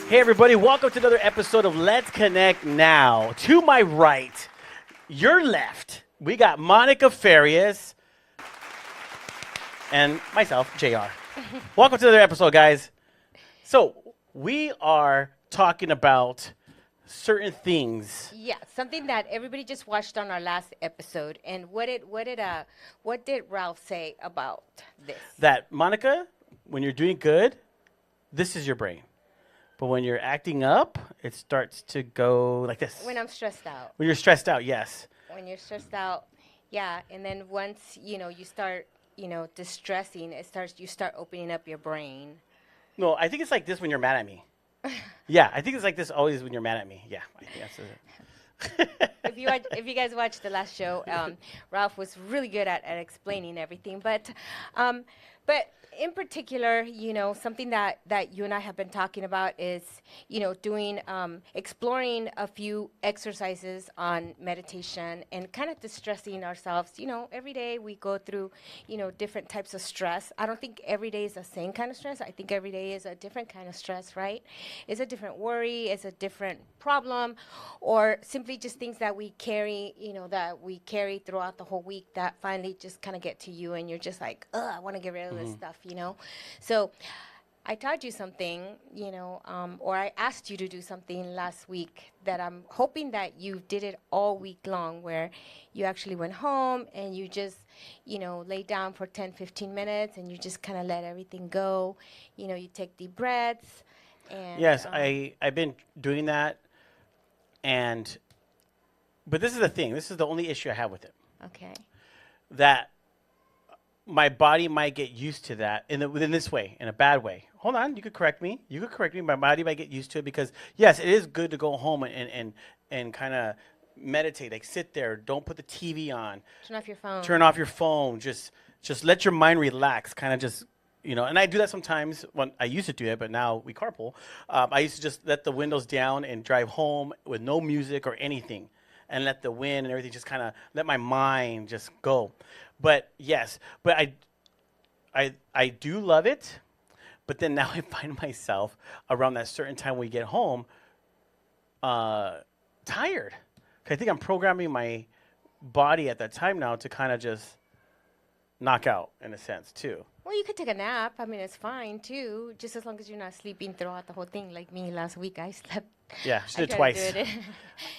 Hey, everybody, welcome to another episode of Let's Connect Now. To my right, your left, we got Monica Farias and myself, JR. Welcome to another episode, guys. So, we are talking about certain things. Yeah, something that everybody just watched on our last episode. And what did Ralph say about this? That, Monica, when you're doing good, this is your brain. But when you're acting up, it starts to go like this. When I'm stressed out. When you're stressed out, yes. When you're stressed out, yeah. And then once, you start, distressing, you start opening up your brain. No, I think it's like this when you're mad at me. Yeah, I think it's like this always when you're mad at me. Yeah, I think that's it. If you guys watched the last show, Ralph was really good at explaining everything. But in particular, something that you and I have been talking about is, doing, exploring a few exercises on meditation and kind of distressing ourselves. Every day we go through, different types of stress. I don't think every day is the same kind of stress. I think every day is a different kind of stress, right? It's a different worry, it's a different problem, or simply just things that we carry, throughout the whole week that finally just kind of get to you and you're just like, ugh, I want to get rid of this stuff. So I taught you something, or I asked you to do something last week that I'm hoping that you did it all week long, where you actually went home and you just, lay down for 10, 15 minutes and you just kind of let everything go. You take deep breaths. And, yes, I've been doing that. But this is the thing. This is the only issue I have with it. Okay. That my body might get used to that within this way, in a bad way. Hold on, you could correct me. My body might get used to it because, yes, it is good to go home and kind of meditate. Like, sit there. Don't put the TV on. Turn off your phone. Just let your mind relax. Kind of just, and I do that sometimes. When I used to do it, but now we carpool. I used to just let the windows down and drive home with no music or anything, and let the wind and everything just kind of let my mind just go. But yes, I do love it. But then now I find myself around that certain time we get home, tired. I think I'm programming my body at that time now to kind of just knock out in a sense too. Well, you could take a nap. I mean, it's fine too, just as long as you're not sleeping throughout the whole thing. Like me last week, I slept. Yeah, she did twice.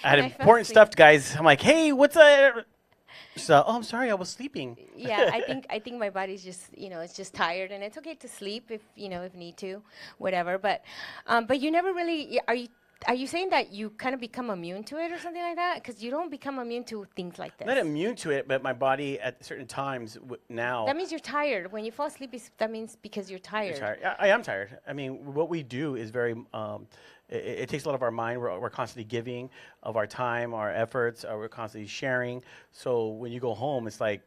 I had And important stuff, guys. I'm like, hey, what's up? So, I'm sorry, I was sleeping. Yeah, I think my body's just, it's just tired, and it's okay to sleep if need to, whatever. But you never really are you saying that you kind of become immune to it or something like that? Because you don't become immune to things like this. Not immune to it, but my body at certain times now. That means you're tired. When you fall asleep, that means because you're tired. You're tired. I am tired. I mean, what we do is very. It takes a lot of our mind. We're constantly giving of our time, our efforts. We're constantly sharing. So when you go home, it's like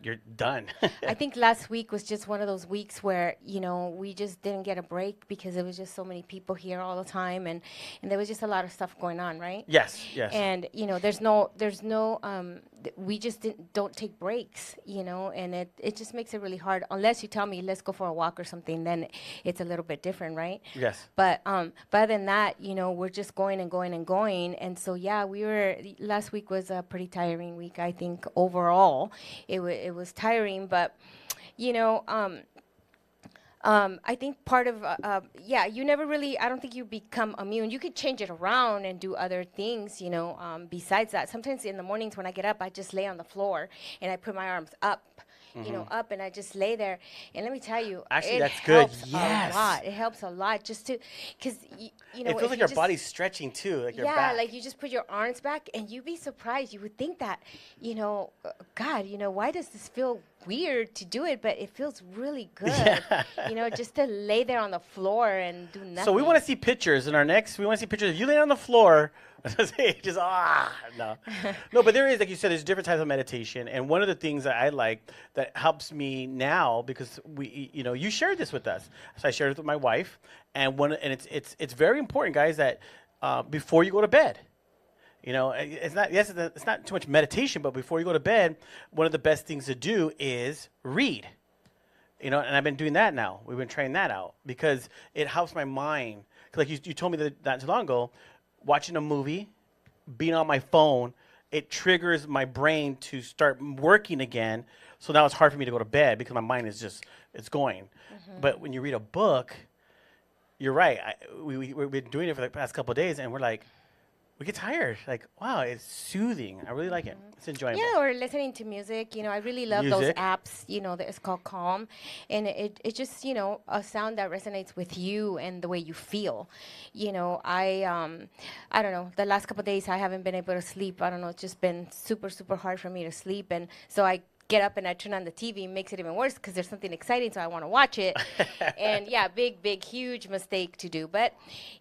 you're done. I think last week was just one of those weeks where, we just didn't get a break because there was just so many people here all the time, and there was just a lot of stuff going on, right? Yes. And, we just don't take breaks, and it just makes it really hard. Unless you tell me, let's go for a walk or something, then it's a little bit different, right? Yes. But other than that, we're just going and going and going. And so, yeah, last week was a pretty tiring week, I think, overall. It was tiring, but, I think part of, you never really, I don't think you become immune. You could change it around and do other things, besides that. Sometimes in the mornings when I get up, I just lay on the floor and I put my arms up. Up, and I just lay there. And let me tell you, actually, that's good. Yes. A lot. It helps a lot just to, because, it feels like your body's stretching too, like your back. Like you just put your arms back, and you'd be surprised. You would think that, God, why does this feel weird to do it? But it feels really good, just to lay there on the floor and do nothing. So we want to see pictures in our next. We want to see pictures of you laying on the floor. No, but there is, like you said, there's different types of meditation, and one of the things that I like that helps me now, because you shared this with us, so I shared it with my wife, and it's very important, guys, that before you go to bed, it's not too much meditation, but before you go to bed, one of the best things to do is read. And I've been doing that now. We've been trying that out because it helps my mind like you told me that not too long ago, watching a movie, being on my phone, it triggers my brain to start working again. So now it's hard for me to go to bed because my mind is just it's going. But when you read a book, you're right. We've been doing it for the past couple of days, and we're like, we get tired. Like, wow, it's soothing. I really like it. It's enjoyable. Yeah, or listening to music. I really love those Music. apps, that it's called Calm. And it just, a sound that resonates with you and the way you feel. I don't know, the last couple of days I haven't been able to sleep. I don't know, it's just been super, super hard for me to sleep. And so I get up and I turn on the TV, makes it even worse because there's something exciting, so I want to watch it. And yeah, big, huge mistake to do. But,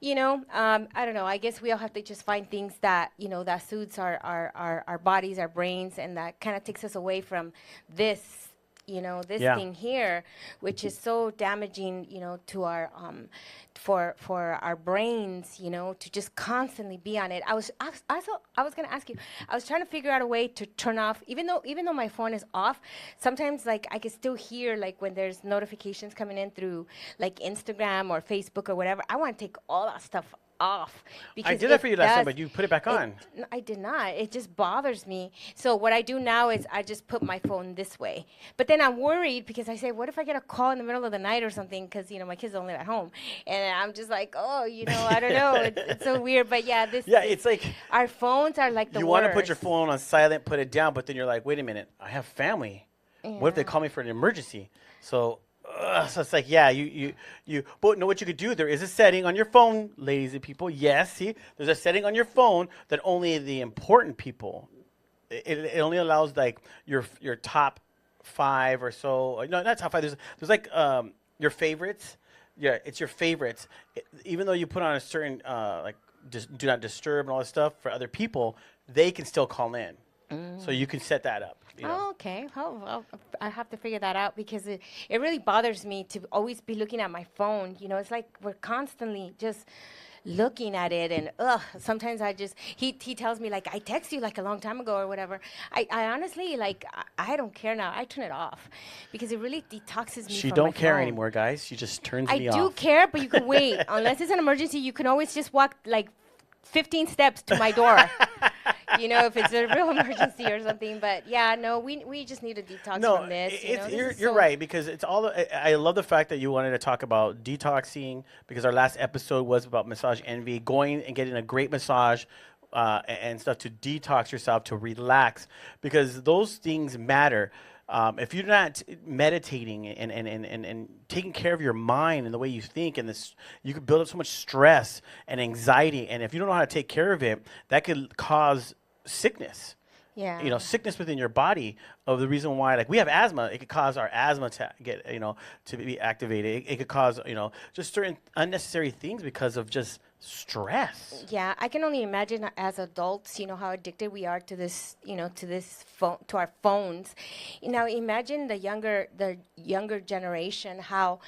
I don't know. I guess we all have to just find things that, that suits our bodies, our brains, and that kind of takes us away from this. This thing here, which is so damaging, to our, for our brains, to just constantly be on it. I was going to ask you, I was trying to figure out a way to turn off, even though my phone is off, sometimes like I can still hear like when there's notifications coming in through like Instagram or Facebook or whatever, I want to take all that stuff off. I did that for you last time, but you put it back on. I did not. It just bothers me. So what I do now is I just put my phone this way. But then I'm worried because I say, what if I get a call in the middle of the night or something? Because, my kids don't live at home. And I'm just like, oh, I don't know. It's so weird. But yeah, it's like our phones are like the worst. You want to put your phone on silent, put it down, but then you're like, wait a minute, I have family. Yeah. What if they call me for an emergency? So it's like, but know what you could do? There is a setting on your phone, ladies and people. Yes, see, there's a setting on your phone that only the important people. It only allows like your top 5 or so. No, not top 5. There's like your favorites. Yeah, it's your favorites. Even though you put on a certain like just do not disturb and all this stuff for other people, they can still call in. So you can set that up. Oh, okay. Well, I have to figure that out because it really bothers me to always be looking at my phone. It's like we're constantly just looking at it, and sometimes he tells me like I text you like a long time ago or whatever. I honestly like I don't care now. I turn it off because it really detoxes me. She from don't my care phone. anymore, guys. She just turns me off. I do care, but you can wait. Unless it's an emergency, you can always just walk like 15 steps to my door. If it's a real emergency or something. But yeah, no, we just need to detox from this. You're right, because it's all. I love the fact that you wanted to talk about detoxing, because our last episode was about massage envy, going and getting a great massage and stuff to detox yourself, to relax, because those things matter. If you're not meditating and taking care of your mind and the way you think, and this, you could build up so much stress and anxiety. And if you don't know how to take care of it, that could cause sickness. Yeah. Sickness within your body, of the reason why, like, we have asthma. It could cause our asthma to get, to be activated. It could cause, just certain unnecessary things because of just stress. Yeah, I can only imagine as adults, how addicted we are to this, to this phone, to our phones. Imagine the younger generation, how,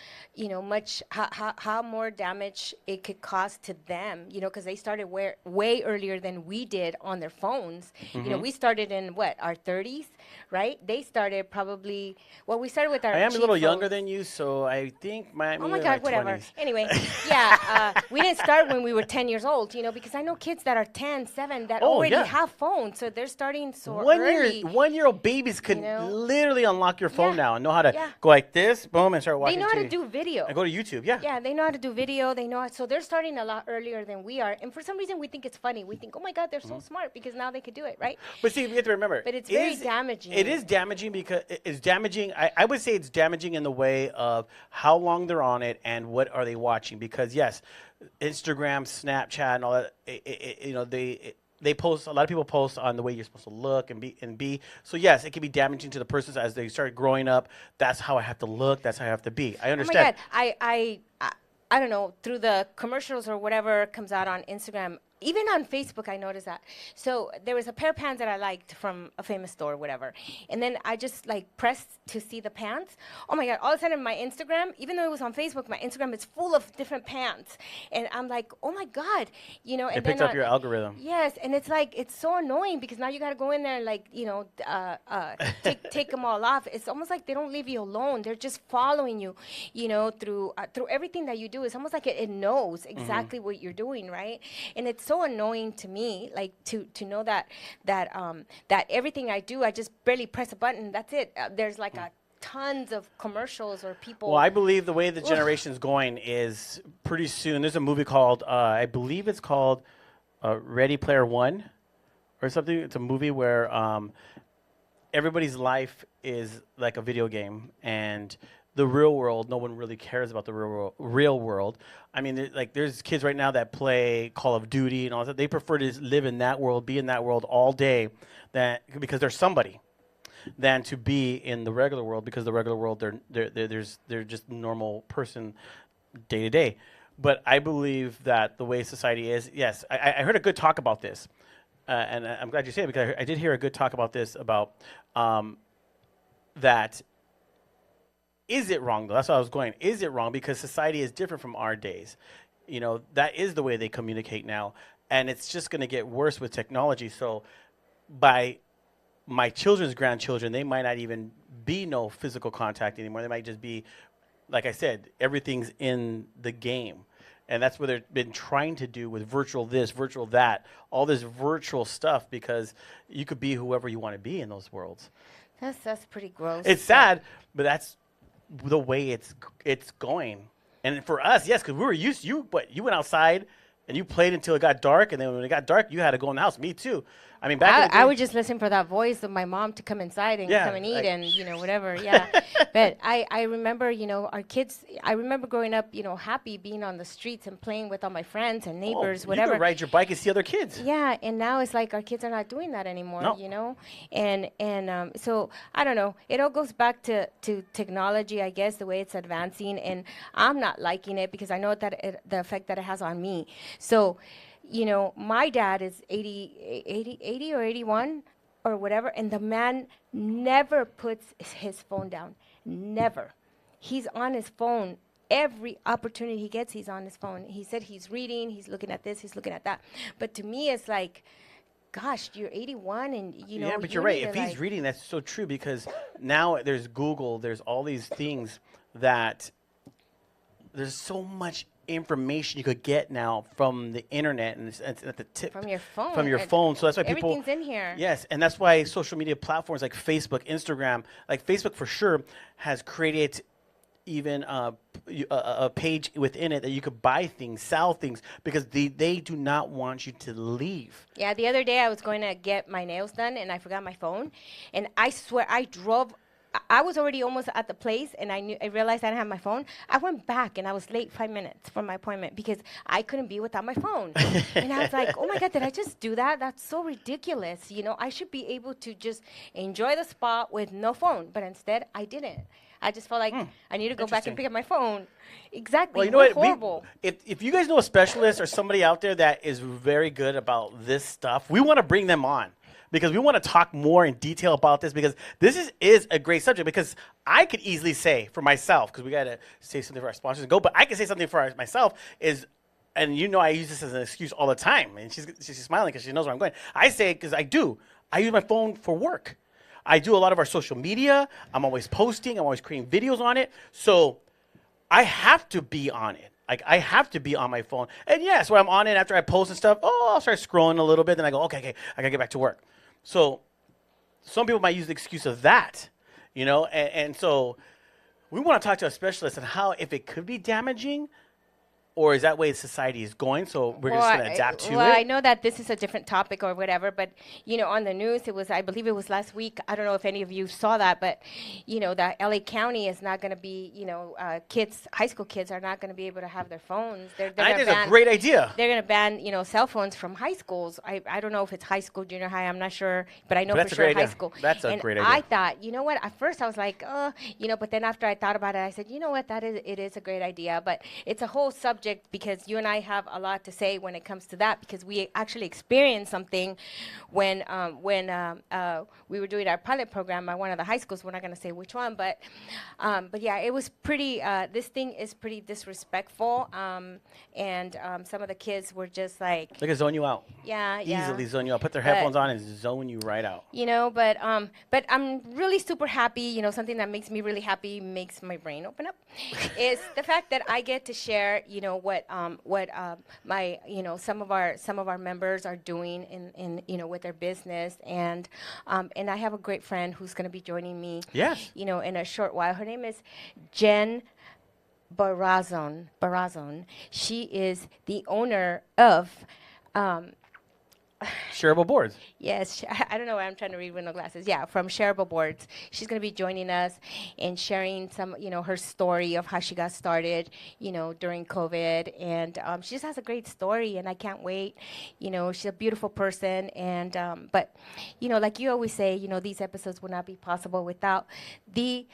how more damage it could cause to them, because they started way earlier than we did on their phones. Mm-hmm. We started in our 30s, right? They started probably, we started with our I am a little phones. younger than you, so I think oh my God, whatever. 20s. Anyway, yeah, we didn't start when we were 10 years old, because I know kids that are 10, 7 that already have phones, so they're starting so early. 1-year-old babies can literally unlock your phone now and know how to go like this, boom, and start watching. They know how to do video. I go to YouTube, yeah. Yeah, they know how to do video. So they're starting a lot earlier than we are. And for some reason, we think it's funny. We think, oh my God, they're so smart because now they could do it, right? But see, you have to remember. But it's very damaging. It is damaging because it's damaging. I would say it's damaging in the way of how long they're on it and what are they watching. Because yes, Instagram, Snapchat, and all that, they post, a lot of people post on the way you're supposed to look and be. So yes, it can be damaging to the person as they start growing up. That's how I have to look. That's how I have to be. I understand. Oh my God, I don't know, through the commercials or whatever comes out on Instagram, even on Facebook, I noticed that. So there was a pair of pants that I liked from a famous store or whatever. And then I just like pressed to see the pants. Oh my God, all of a sudden my Instagram, even though it was on Facebook, my Instagram is full of different pants. And I'm like, oh my God, you know. It And picked then up your algorithm. yes, and it's like, it's so annoying because now you got to go in there and like, you know, take them all off. It's almost like they don't leave you alone. They're just following you, you know, through everything that you do. It's almost like it knows exactly what you're doing, right? And it's so annoying to me, like to know that everything I do, I just barely press a button. That's it. There's like a tons of commercials or people. Well, I believe the way the generation's going is pretty soon. There's a movie called, I believe it's called Ready Player One or something. It's a movie where everybody's life is like a video game, and the real world, no one really cares about the real world. I mean, there's kids right now that play Call of Duty and all that. They prefer to live in that world, be in that world all day, because they're somebody, than to be in the regular world, because the regular world they're just normal person day to day. But I believe that the way society is, yes, I heard a good talk about this, and I'm glad you say it, because I did hear a good talk about this about that. Is it wrong though? That's what I was going. Is it wrong because society is different from our days? You know, that is the way they communicate now, and it's just going to get worse with technology. So, by my children's grandchildren, they might not even be no physical contact anymore. They might just be, like I said, everything's in the game. And that's what they've been trying to do with virtual this, virtual that, all this virtual stuff, because you could be whoever you want to be in those worlds. That's pretty gross. It's sad, but that's the way it's going. And for us, yes, because we were used to you went outside and you played until it got dark, and then when it got dark, you had to go in the house. Me too. I mean, I would just listen for that voice of my mom to come inside and come and eat and, you know, whatever. Yeah. But I remember, you know, our kids, I remember growing up, you know, happy being on the streets and playing with all my friends and neighbors, whatever. You could ride your bike and see other kids. Yeah. And now it's like our kids are not doing that anymore, you know? And so I don't know. It all goes back to technology, I guess, the way it's advancing. And I'm not liking it because I know that the effect that it has on me. So, you know, my dad is 80 or 81 or whatever, and the man never puts his phone down. Never. He's on his phone. Every opportunity he gets, he's on his phone. He said he's reading, he's looking at this, he's looking at that. But to me, it's like, gosh, you're 81 and, you know. Yeah, but you're right. If he's reading, that's so true, because now there's Google, there's all these things that there's so much information you could get now from the internet, and it's at the tip from your phone. From your phone. So that's why people. Everything's in here. Yes, and that's why social media platforms like Facebook, Instagram, like Facebook for sure, has created even a page within it that you could buy things, sell things, because they do not want you to leave. Yeah, the other day I was going to get my nails done and I forgot my phone, and I swear I drove. I was already almost at the place, and I realized I didn't have my phone. I went back, and I was late 5 minutes for my appointment because I couldn't be without my phone. And I was like, oh, my God, did I just do that? That's so ridiculous. You know, I should be able to just enjoy the spa with no phone. But instead, I didn't. I just felt like I need to go back and pick up my phone. Exactly. Well, you know what? Horrible. If you guys know a specialist or somebody out there that is very good about this stuff, we want to bring them on, because we want to talk more in detail about this, because this is a great subject. Because I could easily say for myself, because we got to say something for our sponsors and go, but I can say something for myself is, and you know I use this as an excuse all the time, and she's smiling because she knows where I'm going. I say it because I use my phone for work. I do a lot of our social media. I'm always posting. I'm always creating videos on it. So I have to be on it. Like, I have to be on my phone. And yes, when I'm on it after I post and stuff, I'll start scrolling a little bit. Then I go, okay, I got to get back to work. So some people might use the excuse of that, you know, and so we want to talk to a specialist on how, if it could be damaging, or is that way society is going, so we're just going to adapt to it? Well, I know that this is a different topic or whatever, but, you know, on the news, it was, I believe it was last week, I don't know if any of you saw that, but, you know, that LA County is not going to be, you know, high school kids are not going to be able to have their phones. I think it's a great idea. They're going to ban, you know, cell phones from high schools. I don't know if it's high school, junior high, I'm not sure, but I know for sure high school. That's a great idea. I thought, you know what, at first I was like, you know, but then after I thought about it, I said, you know what, it is a great idea, but it's a whole subject subject because you and I have a lot to say when it comes to that, because we actually experienced something when we were doing our pilot program at one of the high schools. We're not going to say which one, but yeah, it was pretty. This thing is pretty disrespectful, and some of the kids were just like, They can zone you out. yeah, Easily zone you out. Put their headphones on and zone you right out. You know, but I'm really super happy. You know, something that makes me really happy, makes my brain open up, is the fact that I get to share, you know, what my, you know, some of our members are doing in you know, with their business, and I have a great friend who's going to be joining me. Yes. You know, in a short while. Her name is Jen Barazon. She is the owner of. Shareable boards. Yes, I don't know why I'm trying to read with no glasses. Yeah, from Shareable Boards. She's going to be joining us and sharing some, you know, her story of how she got started, you know, during COVID. And she just has a great story, and I can't wait. You know, she's a beautiful person. And, but, you know, like you always say, you know, these episodes would not be possible without the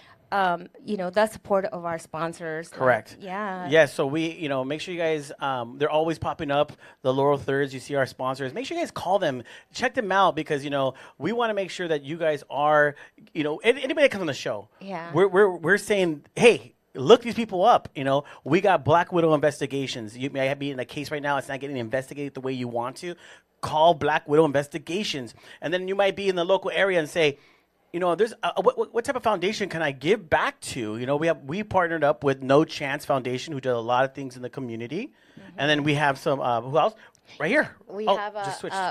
you know, the support of our sponsors. Correct. Yeah. Yes. So we, you know, make sure you guys, they're always popping up, the Laurel Thirds. You see our sponsors. Make sure you guys call them, check them out, because, you know, we want to make sure that you guys are, you know, anybody that comes on the show. Yeah. We're saying, hey, look these people up. You know, we got Black Widow investigations. You may be in a case right now. It's not getting investigated the way you want to. Call Black Widow investigations. And then you might be in the local area and say, you know, there's what type of foundation can I give back to? You know, we partnered up with No Chance Foundation, who does a lot of things in the community, and then we have some who else? Right here. We have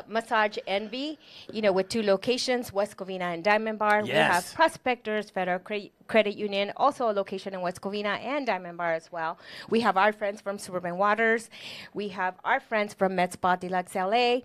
Massage Envy, you know, with 2 locations, West Covina and Diamond Bar. Yes. We have Prospectors Federal Credit Union, also a location in West Covina and Diamond Bar as well. We have our friends from Suburban Waters. We have our friends from Med Spa Deluxe LA,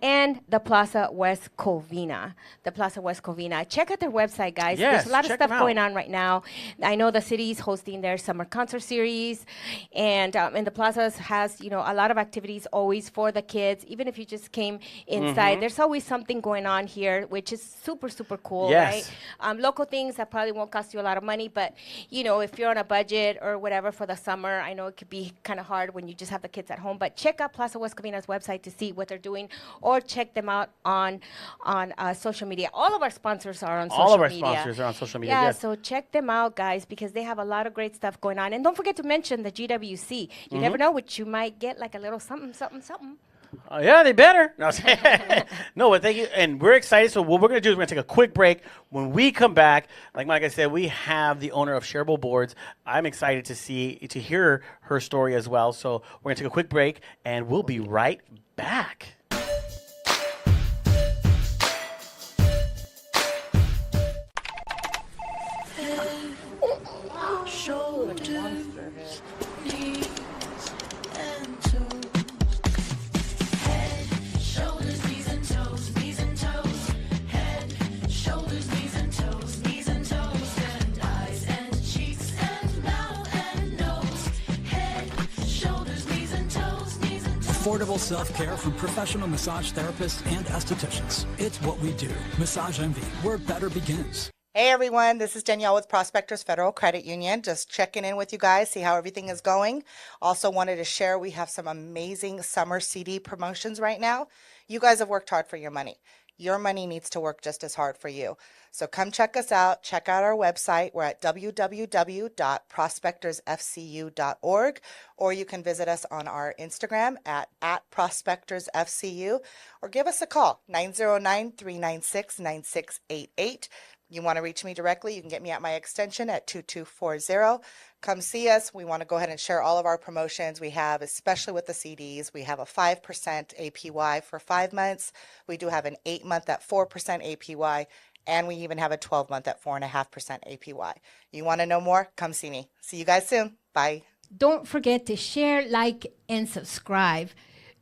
and the Plaza West Covina. The Plaza West Covina. Check out their website, guys. Yes, there's a lot of check stuff them out. going on right now. I know the city's hosting their summer concert series, and the Plaza has, you know, a lot of activities always for the kids. Even if you just came inside, there's always something going on here, which is super, super cool, Yes. right? Local things that probably won't cost you a lot of money, but, you know, if you're on a budget or whatever for the summer, I know it could be kind of hard when you just have the kids at home, but check out Plaza West Covina's website to see what they're doing, or check them out on social media. All of our sponsors are on social media. All of our sponsors are on social media. Yeah, Yes. so check them out, guys, because they have a lot of great stuff going on. And don't forget to mention the GWC. You never know what you might get, like a little something, something, something. Yeah, they better. No, no, but thank you. And we're excited. So what we're going to do is we're going to take a quick break. When we come back, like Mike I said, we have the owner of Shareable Boards. I'm excited to hear her story as well. So we're going to take a quick break, and we'll be right back. Affordable self-care from professional massage therapists and estheticians. It's what we do. Massage Envy, where better begins. Hey everyone, this is Danielle with Prospectors Federal Credit Union. Just checking in with you guys, see how everything is going. Also wanted to share we have some amazing summer CD promotions right now. You guys have worked hard for your money. Your money needs to work just as hard for you. So come check us out. Check out our website. We're at www.prospectorsfcu.org, or you can visit us on our Instagram at prospectorsfcu, or give us a call, 909-396-9688. You want to reach me directly, you can get me at my extension at 2240. Come see us. We want to go ahead and share all of our promotions we have, especially with the CDs. We have a 5% APY for 5 months. We do have an 8-month at 4% APY, and we even have a 12-month at 4.5% APY. You want to know more? Come see me. See you guys soon. Bye. Don't forget to share, like, and subscribe.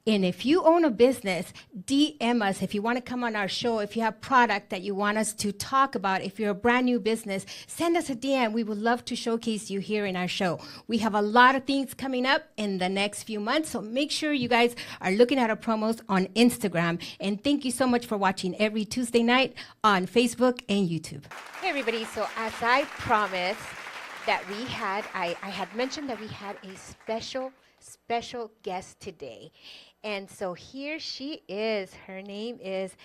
And if you own a business, DM us if you want to come on our show. If you have product that you want us to talk about, if you're a brand new business, send us a DM. We would love to showcase you here in our show. We have a lot of things coming up in the next few months, so make sure you guys are looking at our promos on Instagram. And thank you so much for watching every Tuesday night on Facebook and YouTube. Hey everybody, so as I promised that I had mentioned that we had a special special guest today. And so here she is. Her name is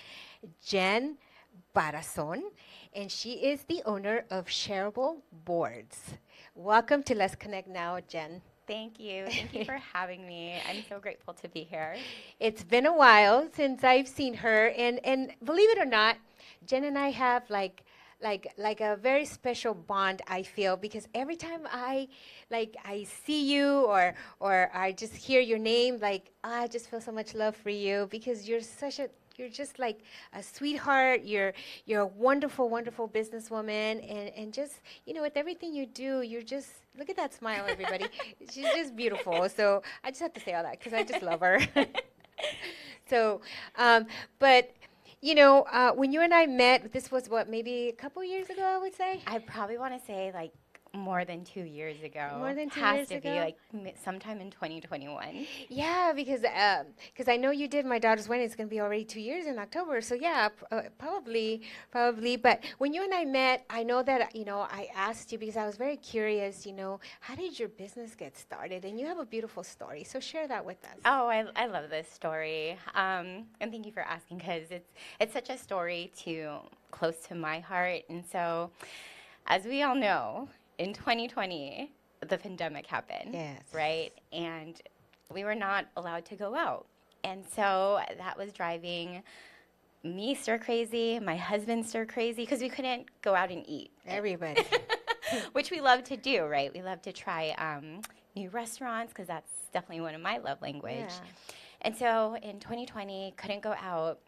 Jen Barazon, and she is the owner of Shareable Boards. Welcome to Let's Connect Now, Jen. Thank you. Thank you for having me. I'm so grateful to be here. It's been a while since I've seen her, and believe it or not, Jen and I have like a very special bond, I feel, because every time I see you or I just hear your name, I just feel so much love for you because you're just like a sweetheart. You're a wonderful, wonderful businesswoman, and just, with everything you do, you're just, look at that smile, everybody. She's just beautiful. So I just have to say all that because I just love her. So, but when you and I met, this was maybe a couple years ago, I would say? I probably want to say like more than 2 years ago. More than 2 Has years to ago? be like sometime in 2021. Yeah, because I know you did my daughter's wedding. It's going to be already 2 years in October. So yeah, probably. But when you and I met, I know that I asked you because I was very curious. How did your business get started? And you have a beautiful story. So share that with us. Oh, I love this story. And thank you for asking because it's such a story close to my heart. And so, as we all know, in 2020, the pandemic happened. Yes. Right? And we were not allowed to go out. And so that was driving me stir crazy, my husband stir crazy, because we couldn't go out and eat. Everybody. Which we love to do, right? We love to try new restaurants because that's definitely one of my love language. Yeah. And so in 2020, couldn't go out.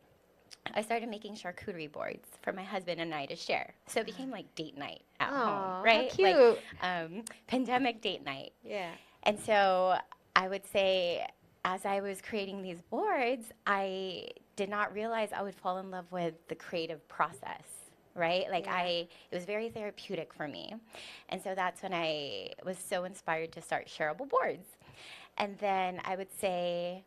I started making charcuterie boards for my husband and I to share. So it became like date night at home, right? How cute. Like pandemic date night. Yeah. And so I would say, as I was creating these boards, I did not realize I would fall in love with the creative process, right? Like it was very therapeutic for me. And so that's when I was so inspired to start Shareable Boards. And then I would say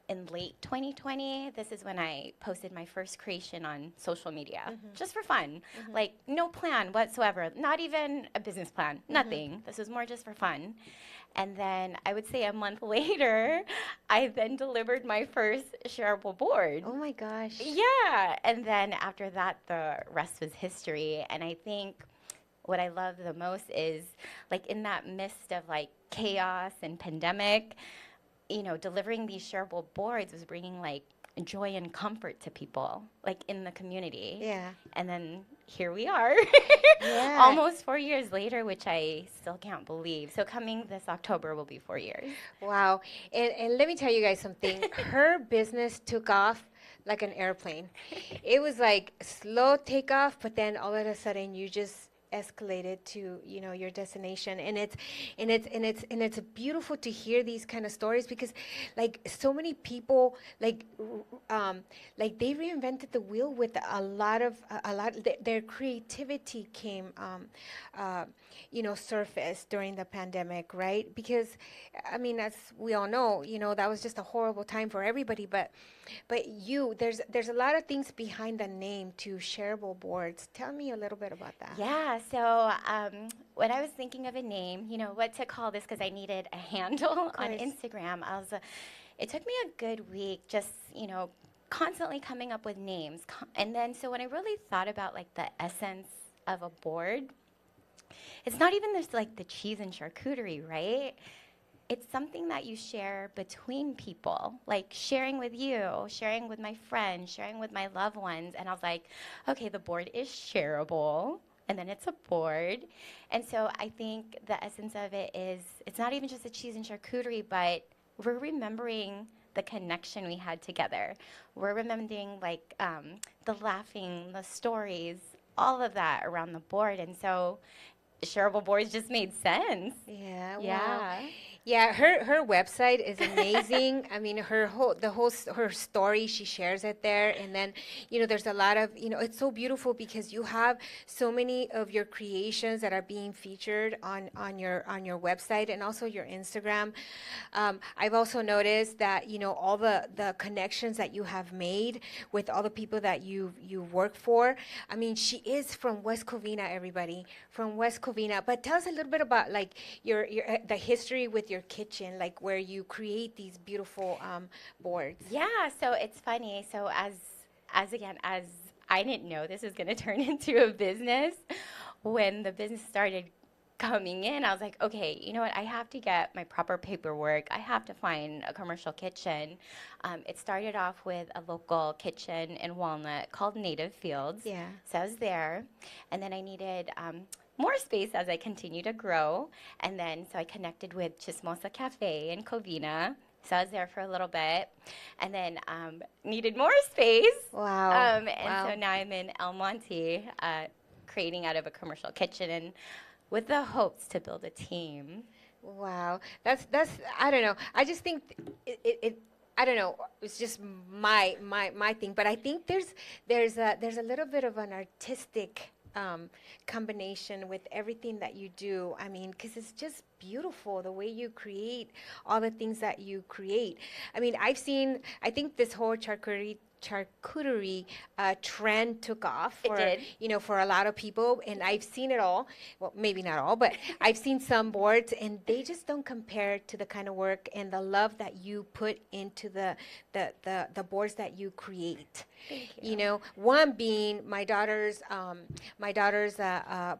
in late 2020, this is when I posted my first creation on social media, just for fun. Like no plan whatsoever, not even a business plan, nothing. This was more just for fun. And then I would say a month later, I then delivered my first shareable board. Oh my gosh. Yeah. And then after that, the rest was history. And I think what I love the most is like in that midst of like chaos and pandemic, delivering these shareable boards was bringing like joy and comfort to people, like in the community. Yeah. And then here we are, Yeah. almost 4 years later, which I still can't believe. So coming this October will be 4 years. Wow. And let me tell you guys something. Her business took off like an airplane. It was like slow takeoff, but then all of a sudden you just escalated to your destination, and it's beautiful to hear these kind of stories because like so many people like they reinvented the wheel with a lot their creativity came surfaced during the pandemic, right? Because I mean, as we all know, that was just a horrible time for everybody, but there's a lot of things behind the name to Shareable Boards. Tell me a little bit about that. Yeah, so when I was thinking of a name, what to call this, because I needed a handle on Instagram, it took me a good week just, constantly coming up with names. And then so when I really thought about like the essence of a board, it's not even just like the cheese and charcuterie, right? It's something that you share between people, like sharing with you, sharing with my friends, sharing with my loved ones. And I was like, okay, the board is shareable, and then it's a board. And so I think the essence of it is, it's not even just the cheese and charcuterie, but we're remembering the connection we had together. We're remembering like the laughing, the stories, all of that around the board. And so Shareable Boards just made sense. Yeah. Yeah. Wow. Yeah, her website is amazing. I mean, her story, she shares it there, and then there's a lot of it's so beautiful because you have so many of your creations that are being featured on your website and also your Instagram. I've also noticed that all the connections that you have made with all the people that you work for. I mean, she is from West Covina, everybody, from West Covina. But tell us a little bit about like your the history with your your kitchen, like where you create these beautiful boards? Yeah, so it's funny. So as I didn't know this was going to turn into a business, when the business started coming in, I was like, okay, you know what? I have to get my proper paperwork. I have to find a commercial kitchen. It started off with a local kitchen in Walnut called Native Fields. Yeah. So I was there, and then I needed more space as I continued to grow. And then so I connected with Chismosa Cafe in Covina. So I was there for a little bit, and then needed more space. Wow. And Wow. so now I'm in El Monte, creating out of a commercial kitchen, and with the hopes to build a team. Wow, that's I don't know. I just think it I don't know. It's just my thing, but I think there's a little bit of an artistic combination with everything that you do. I mean, because it's just beautiful the way you create all the things that you create. I mean, I think this whole charcuterie trend took off It did. for a lot of people, and I've seen it all. Well, maybe not all, but I've seen some boards, and they just don't compare to the kind of work and the love that you put into the boards that you create. Thank you. One being my daughter's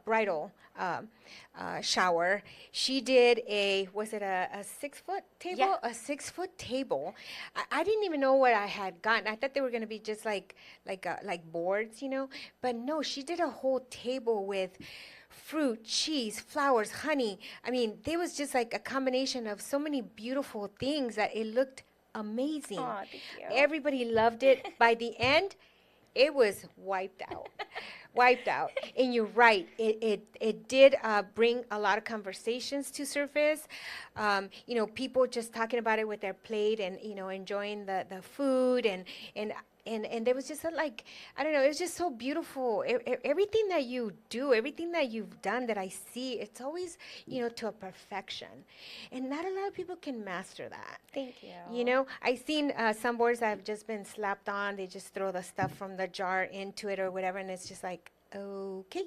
bridal shower. She did was it a 6-foot table? Yeah. A 6-foot table. I didn't even know what I had gotten. I thought they were going to be just like boards, but no, she did a whole table with fruit, cheese, flowers, honey. I mean, there was just like a combination of so many beautiful things that it looked amazing. Aw, thank you. Everybody loved it. By the end, it was wiped out. Wiped out. And you're right. It did bring a lot of conversations to surface. People just talking about it with their plate and, enjoying the food and there was just I don't know, it was just so beautiful. Everything that you do, everything that you've done that I see, it's always, to a perfection. And not a lot of people can master that. Thank you. I've seen some boards that have just been slapped on. They just throw the stuff from the jar into it or whatever, and it's just like, okay.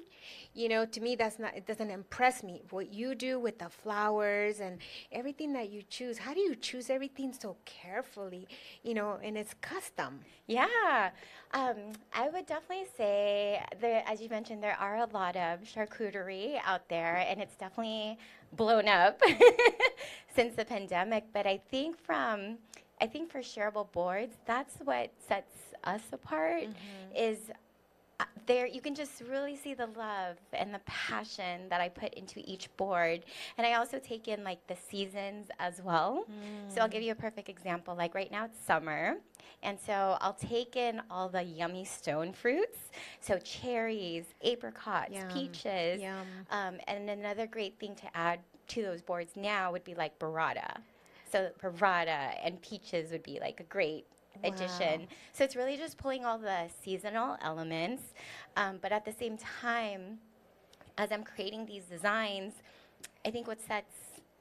To me, it doesn't impress me. What you do with the flowers and everything that you choose, how do you choose everything so carefully, and it's custom? Yeah, I would definitely say as you mentioned, there are a lot of charcuterie out there, and it's definitely blown up since the pandemic. But I think for Shareable boards, that's what sets us apart. Is there you can just really see the love and the passion that I put into each board. And I also take in the seasons as well. So I'll give you a perfect example. Like right now it's summer, and so I'll take in all the yummy stone fruits. So cherries, apricots, Yum, peaches. yum. And another great thing to add to those boards now would be like burrata. So burrata and peaches would be a great addition. So it's really just pulling all the seasonal elements, but at the same time, as I'm creating these designs, I think what sets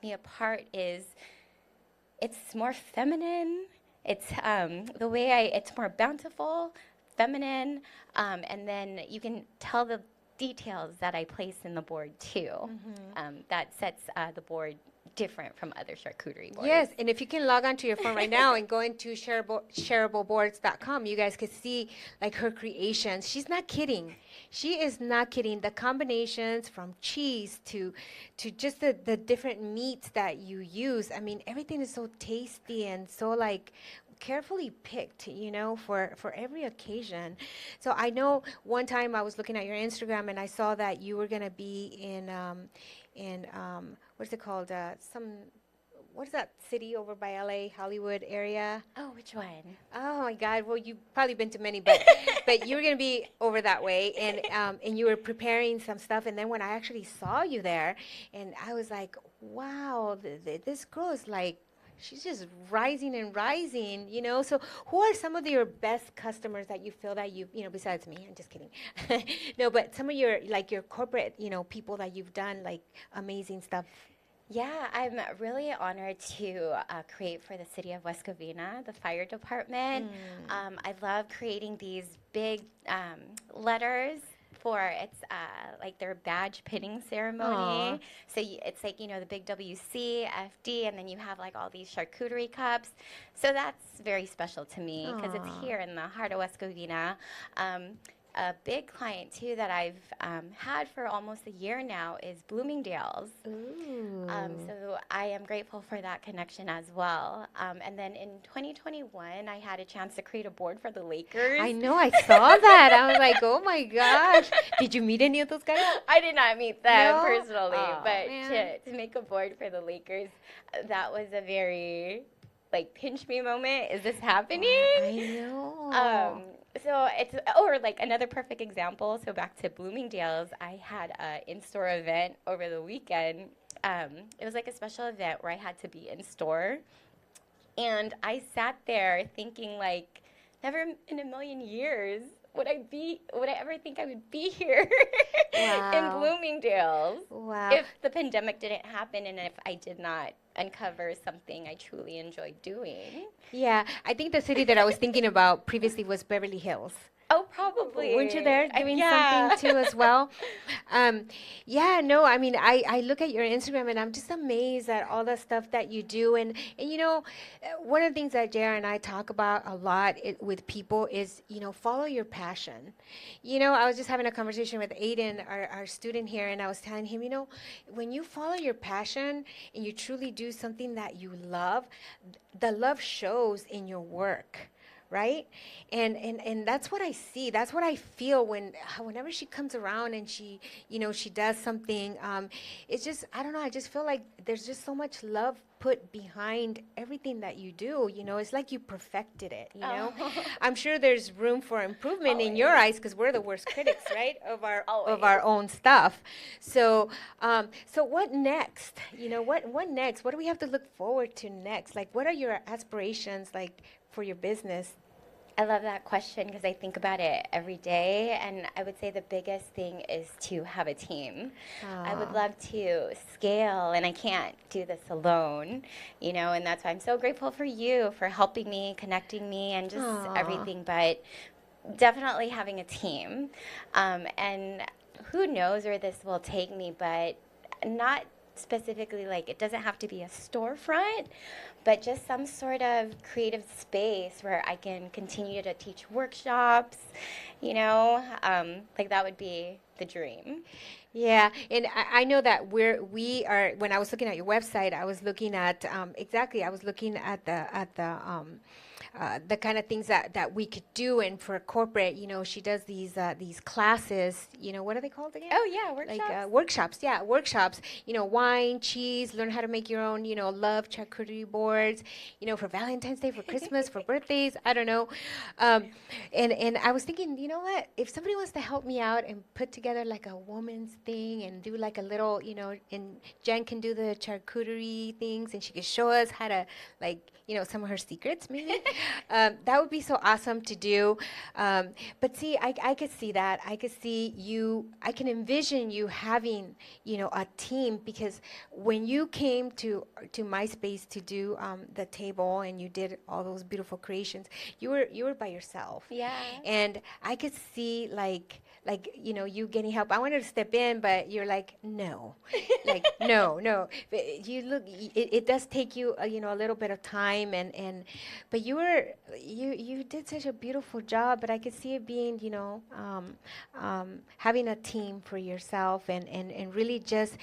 me apart is it's more feminine. It's the way it's more bountiful, feminine, and then you can tell the details that I place in the board too. That sets the board different from other charcuterie boards. Yes, and if you can log onto your phone right now and go into shareableboards.com, you guys could see her creations. She's not kidding. She is not kidding. The combinations from cheese to just the different meats that you use. I mean, everything is so tasty and so carefully picked, for every occasion. So I know one time I was looking at your Instagram and I saw that you were going to be in what's it called? What is that city over by LA, Hollywood area? Oh, which one? Oh my God! Well, you've probably been to many, but you were gonna be over that way, and you were preparing some stuff. And then when I actually saw you there, and I was like, wow, this girl is she's just rising and rising, So who are some of your best customers that you feel that besides me? I'm just kidding. No, but some of your your corporate, people that you've done amazing stuff. Yeah, I'm really honored to create for the city of West Covina, the fire department. I love creating these big letters before. It's like their badge pinning ceremony. So it's like, the big WC, FD, and then you have like all these charcuterie cups. So that's very special to me because it's here in the heart of West Covina. A big client too that I've had for almost a year now is Bloomingdale's. So I am grateful for that connection as well. And then in 2021, I had a chance to create a board for the Lakers. I know, I saw that. I was like, oh my gosh. Did you meet any of those guys? I did not meet them No? personally, Oh, but man. to make a board for the Lakers, that was a very pinch me moment. Is this happening? I know. So it's, or like another perfect example. So back to Bloomingdale's, I had an in-store event over the weekend. It was like a special event where I had to be in store. And I sat there thinking like, never in a million years would I ever think I would be here in Bloomingdale's if the pandemic didn't happen and if I did not uncover something I truly enjoyed doing. Yeah, I think the city that I was thinking about previously was Beverly Hills. Oh, probably. Weren't you there doing yeah. something too as well? Yeah, no, I mean, I look at your Instagram and I'm just amazed at all the stuff that you do. And one of the things that JR and I talk about a lot with people is, follow your passion. I was just having a conversation with Aiden, our student here, and I was telling him, when you follow your passion and you truly do something that you love, the love shows in your work. Right? And that's what I see. That's what I feel whenever she comes around and she does something. It's just, I don't know, I just feel like there's just so much love put behind everything that you do. It's like you perfected it, I'm sure there's room for improvement in your eyes because we're the worst critics, right? Of our own stuff. So what next? What next? What do we have to look forward to next? Like, what are your aspirations like for your business? I love that question because I think about it every day, and I would say the biggest thing is to have a team. I would love to scale, and I can't do this alone, and that's why I'm so grateful for you for helping me, connecting me, and just everything, but definitely having a team. And who knows where this will take me, but not specifically it doesn't have to be a storefront, but just some sort of creative space where I can continue to teach workshops, that would be the dream. Yeah, and I know that we are. When I was looking at your website, I was looking at exactly. I was looking at the kind of things that we could do, and for corporate, she does these classes. What are they called again? Oh yeah, workshops. Like workshops. Yeah, workshops. Wine, cheese, learn how to make your own. Love charcuterie boards. For Valentine's Day, for Christmas, for birthdays. I don't know. And I was thinking, what? If somebody wants to help me out and put together like a woman's thing and do like a little, and Jen can do the charcuterie things, and she could show us how to some of her secrets maybe. That would be so awesome to do. But see, I could see that. I could see you, I can envision you having, a team, because when you came to my space to do the table and you did all those beautiful creations, you were by yourself. Yeah. And I could see you getting help. I wanted to step in, but you're like, no, no. You look, it does take you, a little bit of time, but you did such a beautiful job. But I could see it being, having a team for yourself and really just,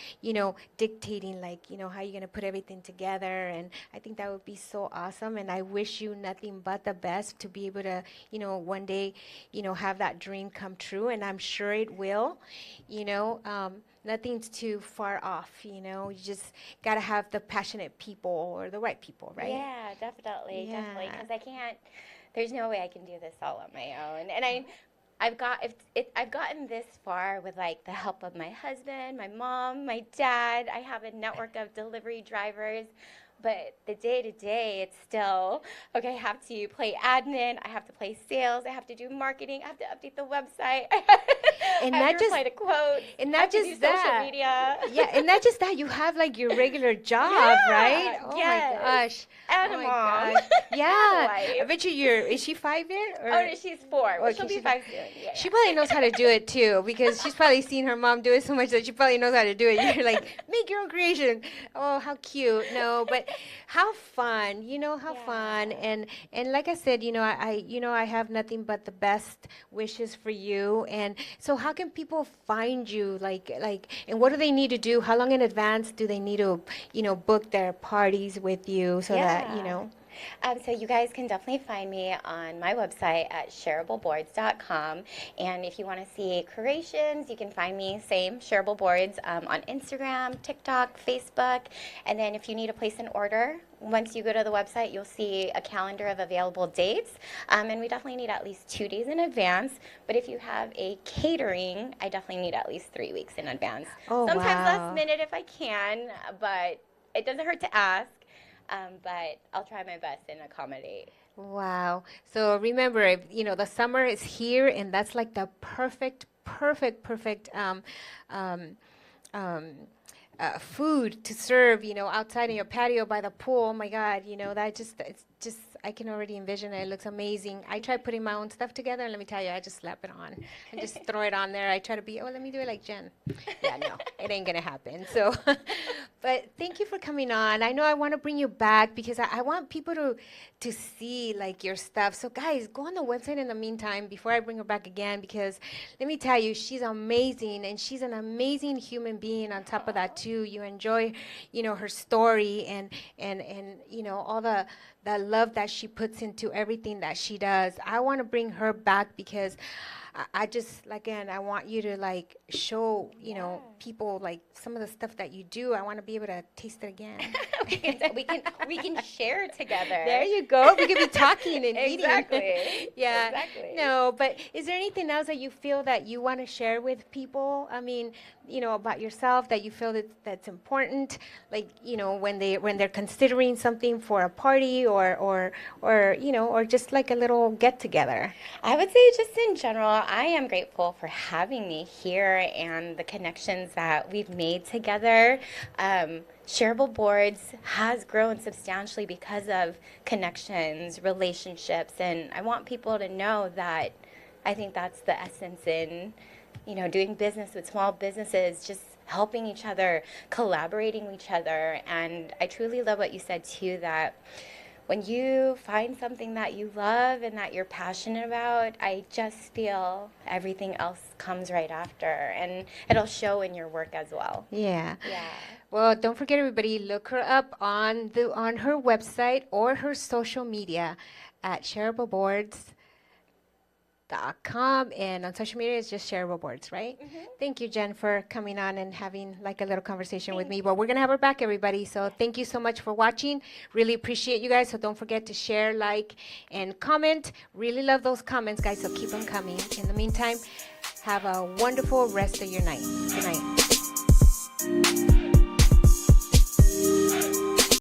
dictating how you're gonna put everything together. And I think that would be so awesome. And I wish you nothing but the best to be able to, one day, have that dream come true. And I'm sure it will. Nothing's too far off. You just gotta have the passionate people or the right people, right? Yeah, definitely, because I can't. There's no way I can do this all on my own. And I've gotten this far with the help of my husband, my mom, my dad. I have a network of delivery drivers. But the day-to-day, it's still, okay, I have to play admin, I have to play sales, I have to do marketing, I have to update the website, And I not have to just- reply to quotes, and I not have to just do that. social media. Yeah, and not just that, you have like your regular job, Yeah, right? Oh yes. my gosh. And Oh a my mom. gosh. Yeah. Wife. I bet is she 5 yet? Or? Oh, no, she's 4. Well, Okay, she'll be she's 5 soon. Yeah, She yeah. probably knows how to do it too, because she's probably seen her mom do it so much that she probably knows how to do it. You're like, make your own creation. Oh, how cute. No, but how fun. How fun. And like I said, I have nothing but the best wishes for you. And so how can people find you? And what do they need to do? How long in advance do they need to, book their parties with you so that, So you guys can definitely find me on my website at shareableboards.com. And if you want to see creations, you can find me, same, Shareable Boards, on Instagram, TikTok, Facebook. And then if you need to place an order, once you go to the website, you'll see a calendar of available dates. And we definitely need at least 2 days in advance. But if you have a catering, I definitely need at least 3 weeks in advance. Oh, Sometimes wow. last minute if I can, but it doesn't hurt to ask. But I'll try my best and accommodate. Wow. So remember, the summer is here, and that's like the perfect food to serve, outside in your patio by the pool. Oh my God, it's just, I can already envision it. It looks amazing. I tried putting my own stuff together, and let me tell you, I just slap it on and just throw it on there. I try to be, let me do it like Jen. Yeah, no, it ain't gonna happen. So, but thank you for coming on. I know I want to bring you back because I want people to see like your stuff. So guys, go on the website in the meantime before I bring her back again, because let me tell you, she's amazing, and she's an amazing human being. On top of that too, you enjoy, her story and all the love that she puts into everything that she does. I want to bring her back because I just, again, I want you to like show, people like some of the stuff that you do. I want to be able to taste it again. we can share together. There you go. We could be talking and Exactly. eating. Yeah. Exactly. No, but is there anything else that you feel that you want to share with people? I mean, about yourself that you feel that's important, like, when they're considering something for a party or just like a little get together. I would say just in general, I am grateful for having me here and the connections that we've made together. Shareable Boards has grown substantially because of connections, relationships, and I want people to know that I think that's the essence in, doing business with small businesses, just helping each other, collaborating with each other. And I truly love what you said too, that when you find something that you love and that you're passionate about, I just feel everything else comes right after, and it'll show in your work as well. Yeah. Yeah. Well, don't forget, everybody, look her up on her website or her social media at shareableboards.com, and on social media it's just Shareable Boards, right? Mm-hmm. Thank you, Jen, for coming on and having like a little conversation with me. But we're gonna have her back, everybody. So thank you so much for watching. Really appreciate you guys. So don't forget to share, like, and comment. Really love those comments, guys. So keep them coming. In the meantime, have a wonderful rest of your night. Good night.